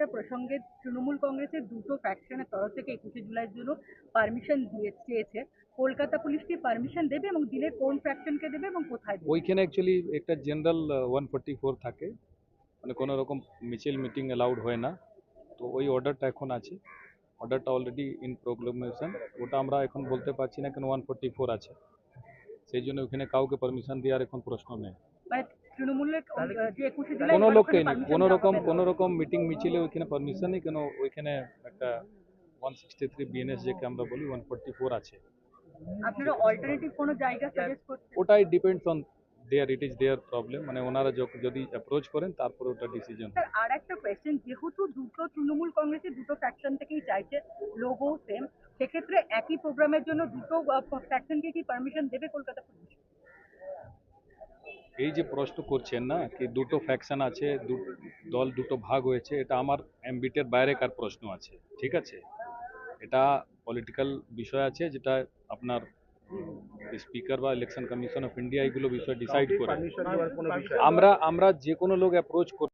একটা প্রসঙ্গে তৃণমূল কংগ্রেসের দুটো ফ্যাকশনের তরফ থেকে 21শে জুলাইয়ের জন্য পারমিশন চেয়েছে। কলকাতা পুলিশ কি পারমিশন দেবে এবং দিলে কোন ফ্যাকশনকে দেবে এবং কোথায় দেবে? ওইখানে অ্যাকচুয়ালি একটা জেনারেল 144 থাকে, মানে কোনো রকম মিছিল মিটিং অ্যালাউড হয় না। তো ওই অর্ডারটা এখন আছে, অর্ডারটা অলরেডি ইন প্রোক্লেমেশন। ওটা আমরা এখন বলতে পারছি না, কেন 144 আছে, সেই জন্য ওখানে কাউকে পারমিশন দেওয়ার এখন প্রশ্ন নেই। মানে তৃণমূলের যে 21শে জুলাই কোনো এবার লোককে ওখানে নেই, permission দেওয়া হবে না? কোনো রকম মিটিং মিছিলে ওইখানে পারমিশন নেই, কেন ওইখানে একটা 163 বিএনএস যেকে আমরা বলি 144 আছে। আপনারা অল্টারনেটিভ কোনো জায়গা সাজেস্ট করছেন? ওটাই depends on their, it is their problem, মানে ওনারা যদি অ্যাপ্রোচ করেন তারপরে ওটা ডিসিশন। স্যার আর একটা কোয়েশ্চেন, যেহেতু দুটো তৃণমূল কংগ্রেসের দুটো ফ্যাকশন থেকেই চাইছে, লোগো সেম, সেক্ষেত্রে একই প্রোগ্রামের জন্য দুটো ফ্যাকশনকে কি পারমিশন দেবে কলকাতা পুলিশ? এই যে প্রশ্ন করছেন না, কি দুটো ফ্যাকশন আছে, দল দুটো ভাগ হয়েছে, এটা আমার এমবিটের বাইরেকার প্রশ্ন আছে, ঠিক আছে? এটা পলিটিক্যাল বিষয় আছে, যেটা আপনার স্পিকার বা ইলেকশন কমিশন অফ ইন্ডিয়া এগুলো বিষয় ডিসাইড করে। আমরা যে কোনো লোক অ্যাপ্রোচ